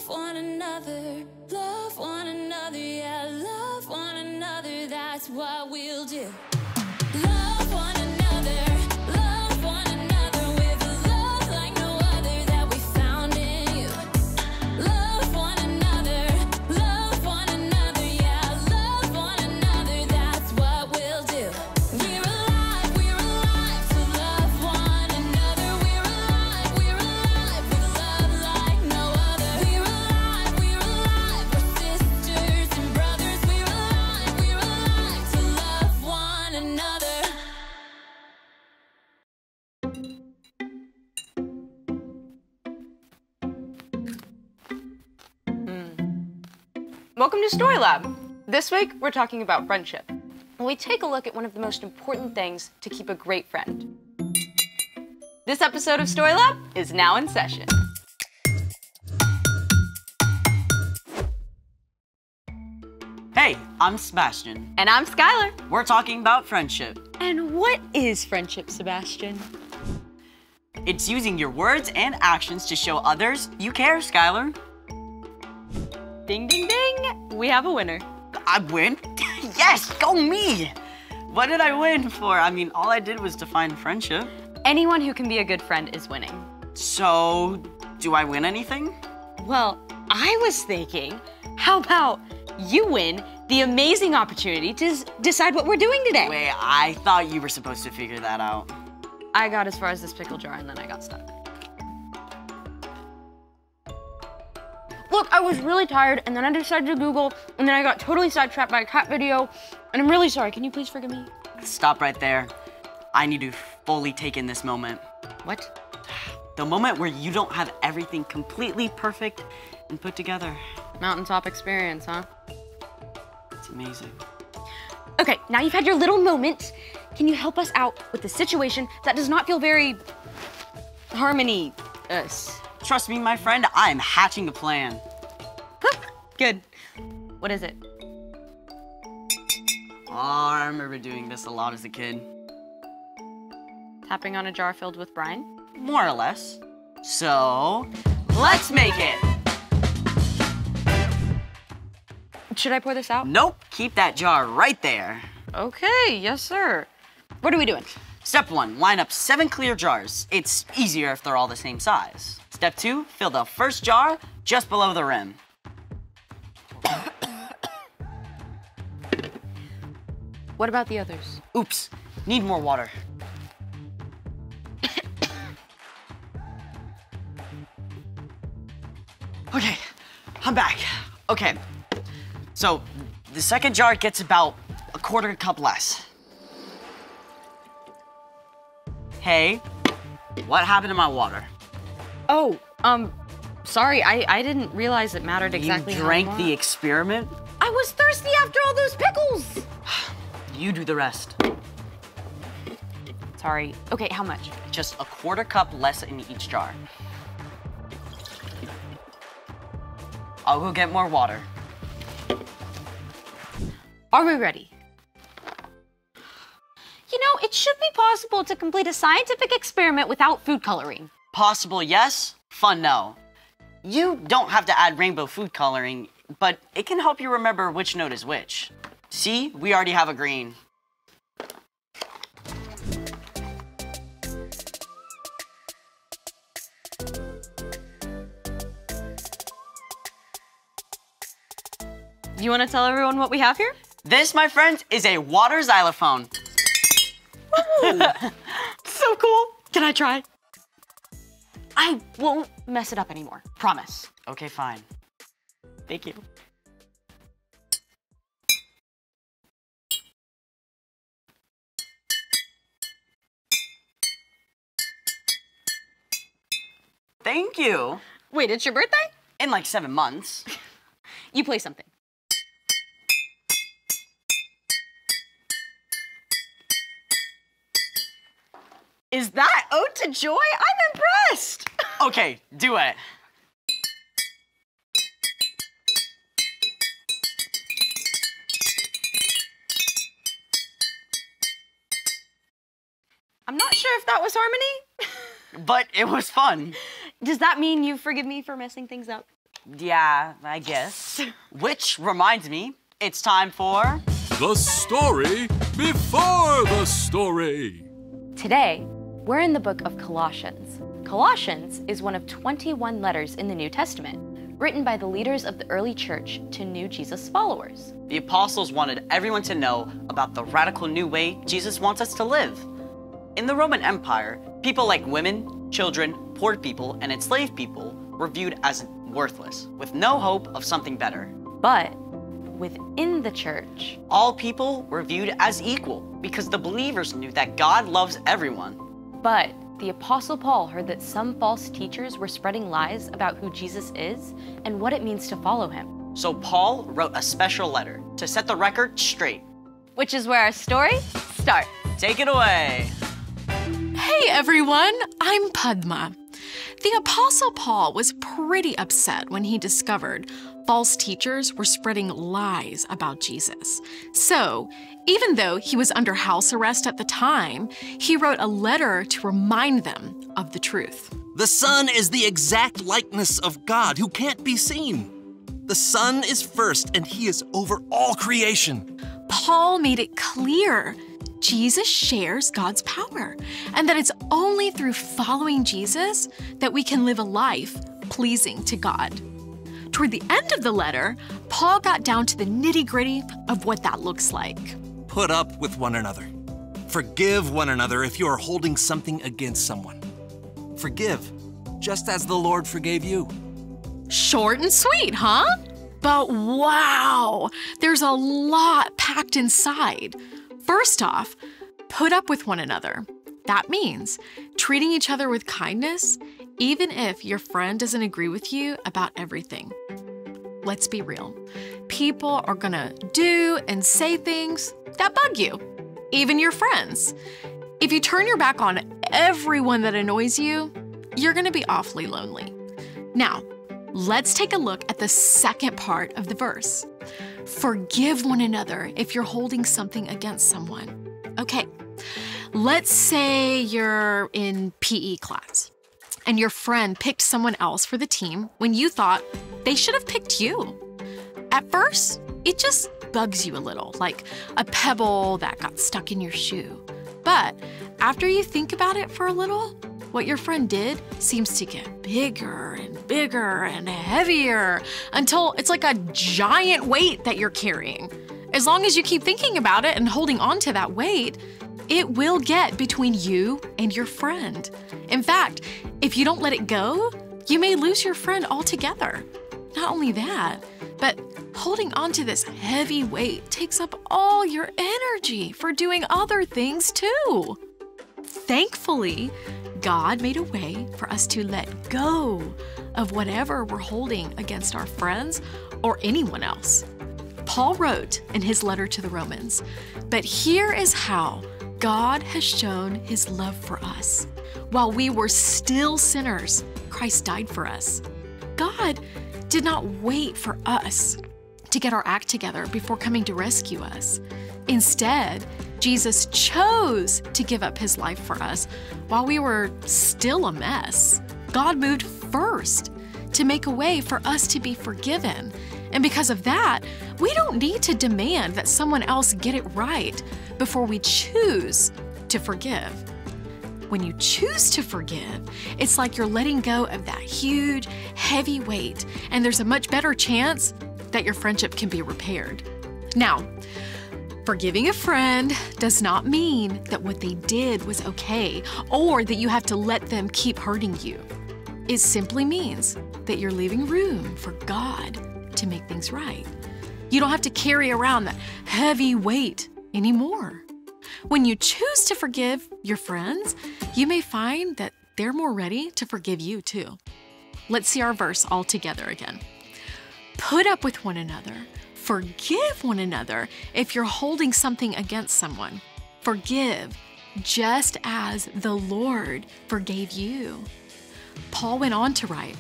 one another, yeah, love one another, that's what we'll do. Love one another with a love like no other that we found in you. Love one another, yeah, love one another, that's what we'll do. We're alive to love one another. We're alive with love like no other. We're alive, we're sisters and brothers. We're alive to love one another. Welcome to Story Lab. This week, we're talking about friendship. And we take a look at one of the most important things to keep a great friend. This episode of Story Lab is now in session. Hey, I'm Sebastian. And I'm Skylar. We're talking about friendship. And what is friendship, Sebastian? It's using your words and actions to show others you care, Skylar. Ding, ding, ding. We have a winner. I win? Yes, go me! What did I win for? I mean, all I did was define friendship. Anyone who can be a good friend is winning. So, do I win anything? Well, I was thinking, how about you win the amazing opportunity to decide what we're doing today? Wait, I thought you were supposed to figure that out. I got as far as this pickle jar and then I got stuck. Look, I was really tired and then I decided to Google and then I got totally sidetracked by a cat video and I'm really sorry. Can you please forgive me? Stop right there. I need to fully take in this moment. What? The moment where you don't have everything completely perfect and put together. Mountaintop experience, huh? It's amazing. Okay, now you've had your little moment. Can you help us out with the situation that does not feel very harmony-ous? Trust me, my friend, I'm hatching a plan. Good. What is it? Oh, I remember doing this a lot as a kid. Tapping on a jar filled with brine? More or less. So, let's make it! Should I pour this out? Nope, keep that jar right there. Okay, yes sir. What are we doing? Step 1, line up 7 clear jars. It's easier if they're all the same size. Step 2, fill the first jar just below the rim. What about the others? Oops, need more water. Okay, I'm back. Okay, so the second jar gets about a quarter cup less. Hey, what happened to my water? Oh, sorry, I didn't realize it mattered exactly You how drank much. the experiment? I was thirsty after all those pickles! You do the rest. Sorry. Okay, how much? Just a quarter cup less in each jar. I'll go get more water. Are we ready? You know, it should be possible to complete a scientific experiment without food coloring. Possible, yes. Fun, no. You don't have to add rainbow food coloring, but it can help you remember which note is which. See, we already have a green. You want to tell everyone what we have here? This, my friend, is a water xylophone. So cool. Can I try? I won't mess it up anymore. Promise. Okay, fine. Thank you. Thank you. Wait, it's your birthday? In like 7 months. You play something. Is that Ode to Joy? I'm impressed. Okay, do it. I'm not sure if that was harmony. But it was fun. Does that mean you forgive me for messing things up? Yeah, I guess. Which reminds me, it's time for... The story before the story. Today, we're in the book of Colossians. Colossians is one of 21 letters in the New Testament, written by the leaders of the early church to new Jesus followers. The apostles wanted everyone to know about the radical new way Jesus wants us to live. In the Roman Empire, people like women, children, poor people, and enslaved people were viewed as worthless, with no hope of something better. But within the church, all people were viewed as equal because the believers knew that God loves everyone. But the Apostle Paul heard that some false teachers were spreading lies about who Jesus is and what it means to follow him. So Paul wrote a special letter to set the record straight. Which is where our story starts. Take it away. Hey everyone, I'm Padma. The Apostle Paul was pretty upset when he discovered false teachers were spreading lies about Jesus. So, even though he was under house arrest at the time, he wrote a letter to remind them of the truth. The Son is the exact likeness of God who can't be seen. The Son is first, and he is over all creation. Paul made it clear Jesus shares God's power, and that it's only through following Jesus that we can live a life pleasing to God. Toward the end of the letter, Paul got down to the nitty-gritty of what that looks like. Put up with one another. Forgive one another if you are holding something against someone. Forgive, just as the Lord forgave you. Short and sweet, huh? But wow, there's a lot packed inside. First off, put up with one another. That means treating each other with kindness, even if your friend doesn't agree with you about everything. Let's be real. People are gonna do and say things that bug you, even your friends. If you turn your back on everyone that annoys you, you're gonna be awfully lonely. Now, let's take a look at the second part of the verse. Forgive one another if you're holding something against someone. Okay, let's say you're in PE class and your friend picked someone else for the team when you thought they should have picked you. At first, it just bugs you a little, like a pebble that got stuck in your shoe. But after you think about it for a little, what your friend did seems to get bigger and heavier until it's like a giant weight that you're carrying. As long as you keep thinking about it and holding on to that weight, it will get between you and your friend. In fact, if you don't let it go, you may lose your friend altogether. Not only that, but holding on to this heavy weight takes up all your energy for doing other things too. Thankfully, God made a way for us to let go of whatever we're holding against our friends or anyone else. Paul wrote in his letter to the Romans, "But here is how God has shown his love for us. While we were still sinners, Christ died for us." God did not wait for us to get our act together before coming to rescue us. Instead, Jesus chose to give up his life for us while we were still a mess. God moved first to make a way for us to be forgiven. And because of that, we don't need to demand that someone else get it right before we choose to forgive. When you choose to forgive, it's like you're letting go of that huge, heavy weight, and there's a much better chance that your friendship can be repaired. Now, forgiving a friend does not mean that what they did was okay or that you have to let them keep hurting you. It simply means that you're leaving room for God to make things right. You don't have to carry around that heavy weight anymore. When you choose to forgive your friends, you may find that they're more ready to forgive you too. Let's see our verse all together again. Put up with one another. Forgive one another if you're holding something against someone. Forgive just as the Lord forgave you. Paul went on to write,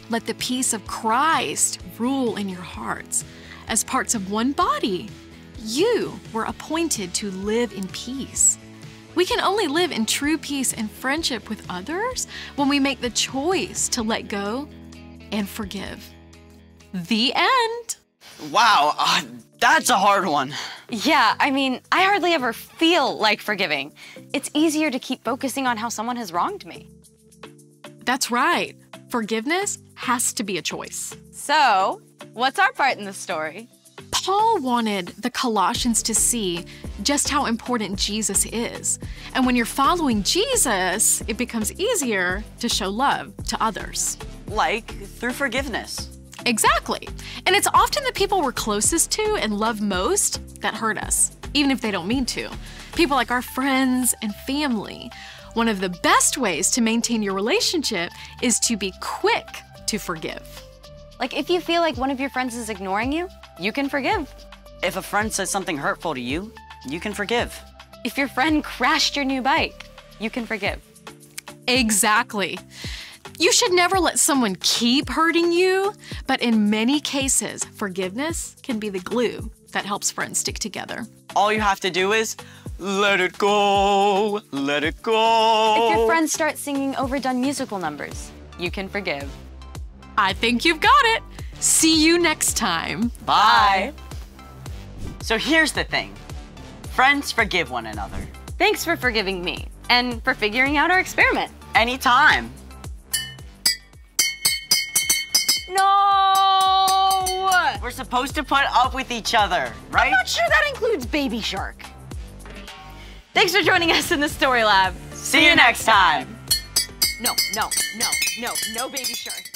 "Let the peace of Christ rule in your hearts. As parts of one body, you were appointed to live in peace." We can only live in true peace and friendship with others when we make the choice to let go and forgive. The end. Wow, that's a hard one. Yeah, I mean, I hardly ever feel like forgiving. It's easier to keep focusing on how someone has wronged me. That's right. Forgiveness has to be a choice. So, what's our part in the story? Paul wanted the Colossians to see just how important Jesus is. And when you're following Jesus, it becomes easier to show love to others. Like through forgiveness. Exactly. And it's often the people we're closest to and love most that hurt us, even if they don't mean to. People like our friends and family. One of the best ways to maintain your relationship is to be quick to forgive. Like if you feel like one of your friends is ignoring you, you can forgive. If a friend says something hurtful to you, you can forgive. If your friend crashed your new bike, you can forgive. Exactly. You should never let someone keep hurting you, but in many cases, forgiveness can be the glue that helps friends stick together. All you have to do is let it go, let it go. If your friends start singing overdone musical numbers, you can forgive. I think you've got it. See you next time. Bye. So here's the thing. Friends forgive one another. Thanks for forgiving me and for figuring out our experiment. Anytime. No! We're supposed to put up with each other, right? I'm not sure that includes Baby Shark. Thanks for joining us in the Story Lab. See you next time. No Baby Shark.